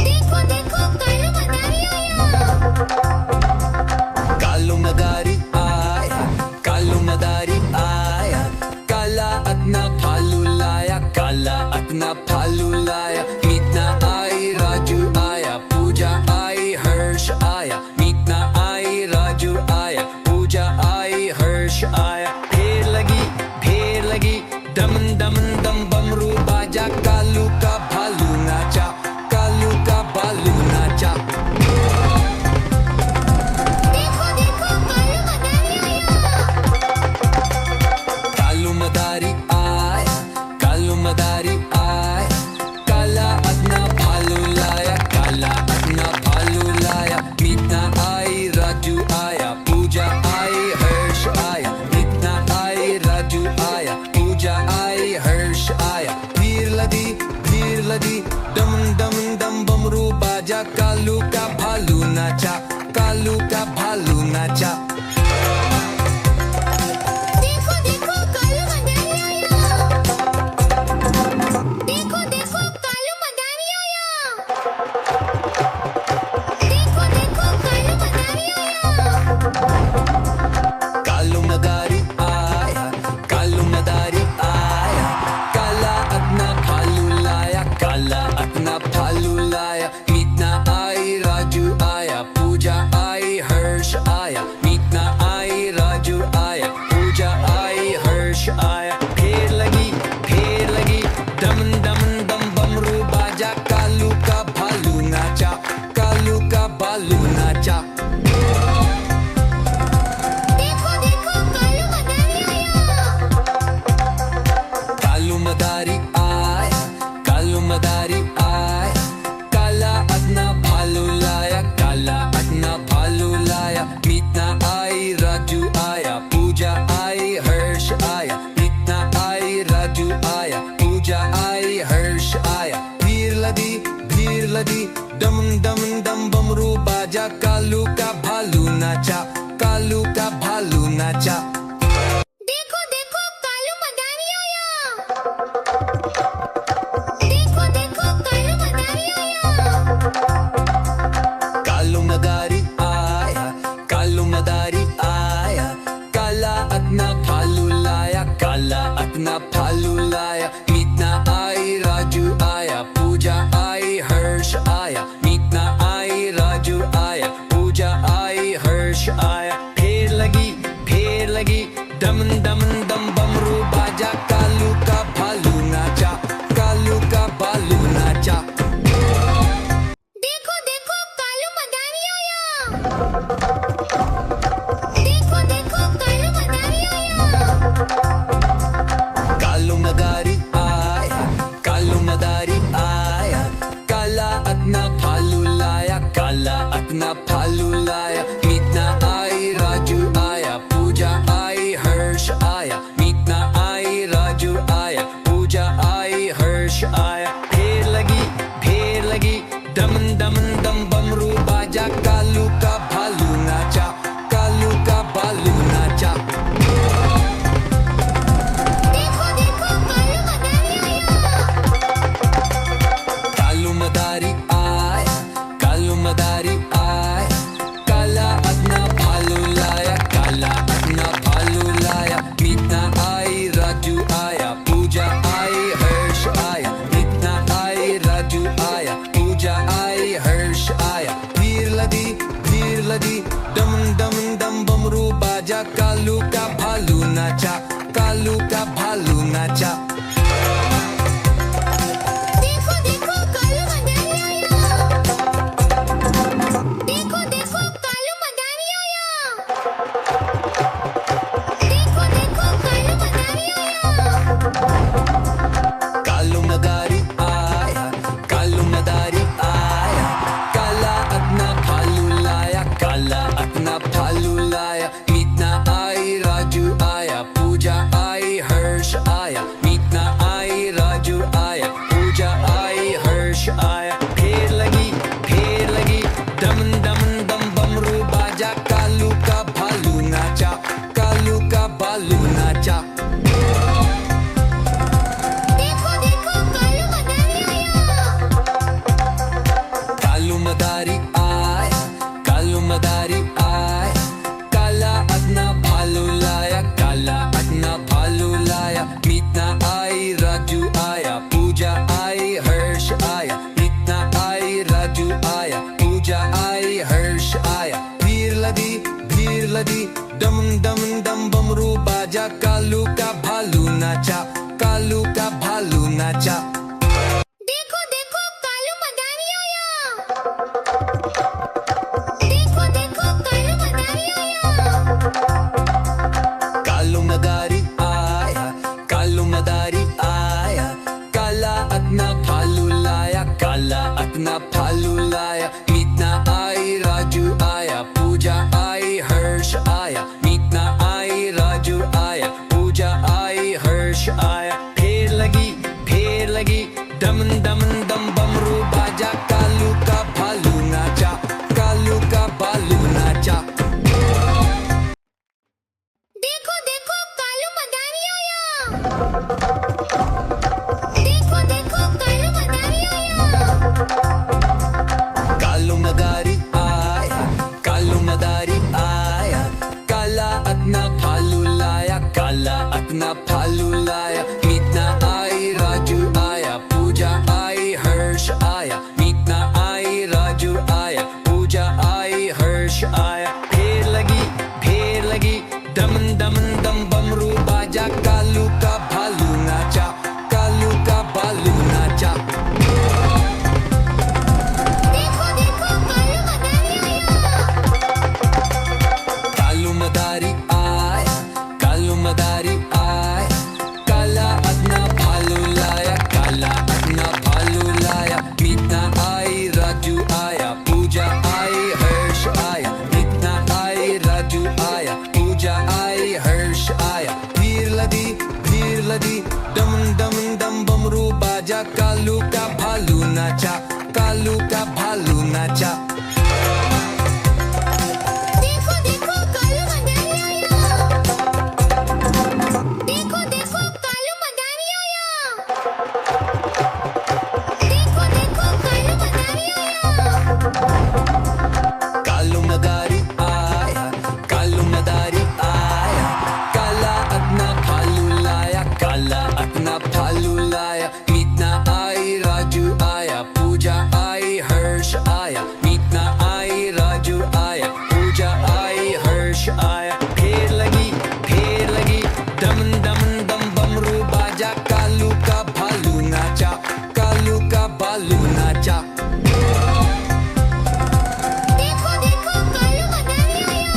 देखो देखो कालू मदारी आया, कालू मदारी आया, काला अतना फालू लाया, काला अतना फालू लाया। मीतना आई राजू आया, पूजा आई हर्ष आया। मीतना आई राजू आया, पूजा आई हर्ष आया। ढेर लगी दमन दमन दम बमरू बाजा। कालू का भालू नाचा, कालू का भालू नाचा। देखो देखो कालू मदारी आया, कालू मदारी आया, काला अतना भालू लाया, काला अतना भालू लाया। मीतना आई राजू आया, पूजा आई हर्ष आया। मीतना आई राजू आया, पूजा आई हर्ष आया। भीड़ लदी दम दम दम बमरू बाजा। कालू का भालू नाचा, कालू का भालू नाचा। देखो देखो कालू मदारी आया, देखो देखो कालू मदारी आया, देखो देखो कालू मदारी आया। कालू मदारी आया, कालू मदारी आया, काला अतना भालू लाया, काला अतना भालू लाया। मीतना आई राजू आया, पूजा आई हर्ष आया। मीतना आई राजू आया, पूजा आई हर्ष आया। ढेर लगी दमन दमन दम बमरू बाजा। कालू का भालू नाचा, कालू का भालू नाचा। देखो देखो कालू मदारी आया, कालू मदारी आया, कालू मदारी आया, काला अतना भालू लाया, काला अतना भालू लाया। मीतना आई राजू आया, पूजा आई हर्ष आया। मीतना आई राजू आया, पूजा आई हर्ष आया। भीड़ लदी दम दम दम बमरू बाजा। कालू का भालू नाचा, कालू का भालू नाचा। देखो देखो कालू मदारी आया, देखो देखो कालू मदारी आया। कालू मदारी आया, कालू मदारी आया, काला अतना भालू लाया, काला अतना भालू लाया। मीतना आई राजू आया, पूजा आई हर्ष आया। मीतना आई राजू आया, पूजा आई हर्ष आया। ढेर लगी दमन दमन दम बमरू बाजा। कालू का भालू नाचा, कालू का भालू नाचा। देखो देखो कालू मदारी आया, देखो देखो कालू मदारी आया। कालू मदारी आया, कालू मदारी आया, काला अतना भालू लाया, काला अतना भालू लाया। मीतना आई राजू आया, पूजा आई हर्ष आया। मीतना आई राजू आया, पूजा आई हर्ष आया। ढेर लगी दमन दमन दम बमरू बाजा। कालू का भालू नाचा, कालू का भालू नाचा। देखो देखो कालू मदारी आया, कालू मदारी आया, कालू मदारी आया, काला अतना भालू लाया, काला अतना भालू लाया। मीतना आई राजू आया, पूजा आई हर्ष आया। मीतना आई राजू आया, पूजा आई हर्ष आया। भीड़ लदी दमन दमन दम बमरू बाजा। कालू का भालू नाचा, कालू का भालू नाचा। देखो देखो कालू मदारी आया, देखो देखो कालू मदारी आया, देखो देखो कालू मदारी आया। कालू मदारी आया, कालू मदारी आया, काला अतना भालू लाया, काला अतना भालू लाया। मीतना आई राजू आया, पूजा आई हर्ष आया। कालू का भालू नाचा। देखो देखो कालू मदारी आया। देखो देखो कालू मदारी आया। कालू मदारी आया, कालू मदारी आया, काला अपना भालू लाया, काला अपना भालू लाया। मीतना आई, राजू आया, पूजा आई, हर्ष आया। मीतना आई, राजू आया, पूजा आई, हर्ष आया। फेर लगी दमन दमन दम बमरू बाजा, कालू का भालू नाचा, कालू का भालू नाचा। देखो देखो कालू मदारी आया। देखो देखो कालू मदारी आया। कालू मदारी आया, कालू मदारी आया, काला अपना भालू लाया, काला अपना भालू लाया। मीतना आई, राजू आया, पूजा आई, हर्ष आया। मीतना आई, राजू आया, पूजा आई, हर्ष आया। फेर लगी दमन दमन दम बमरू बाजा, कालू का भालू नाचा, कालू का भालू नाचा। देखो देखो कालू मदारी आया। कालू मदारी आया, कालू मदारी आया, काला अपना भालू लाया, काला अपना भालू लाया। मीतना आई, राजू आया, पूजा आई, हर्ष आया। मीतना आई, राजू आया, पूजा आई, हर्ष आया। भीड़ लदी दमन दमन दम बमरू बाजा, कालू का भालू नाचा, कालू का भालू नाचा। देखो देखो कालू मदारी आया। देखो देखो कालू मदारी आया। देखो देखो कालू मदारी आया। कालू मदारी आया, कालू मदारी आया, काला अपना भालू लाया, काला अपना भालू लाया। मीतना आई, राजू आया, पूजा आई, हर्ष आया। मीतना आई, राजू आया, पूजा आई, हर्ष आया। फेर लगी दमन दमन दम बमरू बाजा, कालू का भालू नाचा, कालू का भालू नाचा। देखो देखो कालू मदारी आया।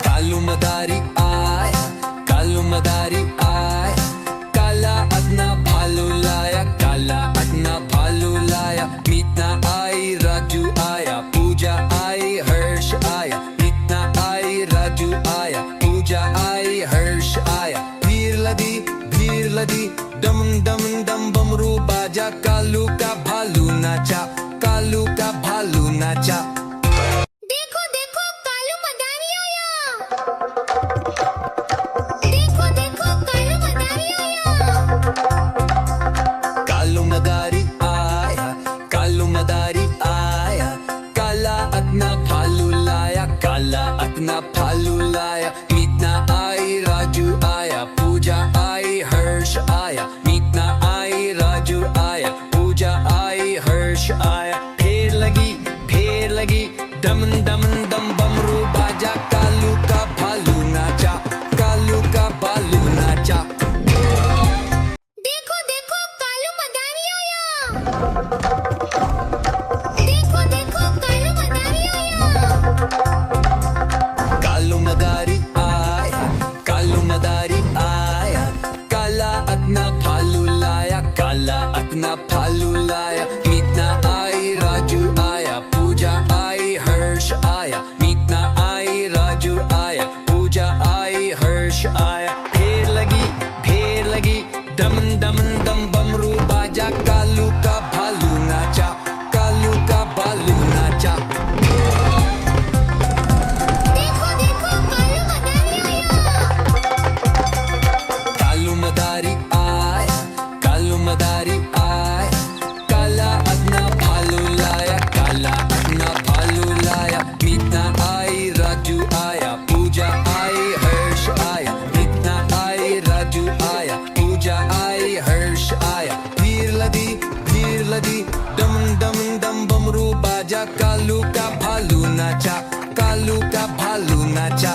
कालू मदारी आया, कालू मदारी आया, काला अपना भालू लाया, काला अपना भालू लाया। मीतना आई, राजू आया, पूजा आई, हर्ष आया। मीतना आई, राजू आया, पूजा आई, हर्ष आया। भीड़ लदी दमन दमन दम बमरू बाजा, कालू का भालू नाचा, कालू का भालू नाचा। देखो देखो कालू मदारी आया। देखो देखो कालू मदारी आया। कालू मदारी आया, कालू मदारी आया, काला अपना भालू लाया, काला अपना भालू लाया। मीतना आई, राजू आया, पूजा आई, हर्ष आया। मीतना आई, राजू आया, पूजा आई, हर्ष आया। फेर लगी दमन दमन दम बमरू बाजा, कालू का भालू नाचा, कालू का भालू नाचा। देखो देखो कालू मदारी आया। देखो देखो कालू मदारी आया। कालू मदारी आया, कालू मदारी आया, काला अपना भालू लाया, काला अपना भालू लाया। मीतना आई, राजू आया, पूजा आई, हर्ष आया। मीतना आई, राजू आया, पूजा आई, हर्ष आया। फेर लगी दमन दमन दम बमरू बाजा, कालू का भालू नाचा, कालू का भालू नाचा। देखो देखो कालू मदारी आया। कालू मदारी आया, कालू मदारी आया, काला अपना भालू लाया, काला अपना भालू लाया। मीतना आई, राजू आया, पूजा आई, हर्ष आया। मीतना आई, राजू आया, पूजा आई, हर्ष आया। भीड़ लदी दमन दमन दम बमरू बाजा, कालू का भालू नाचा, कालू का भालू नाचा।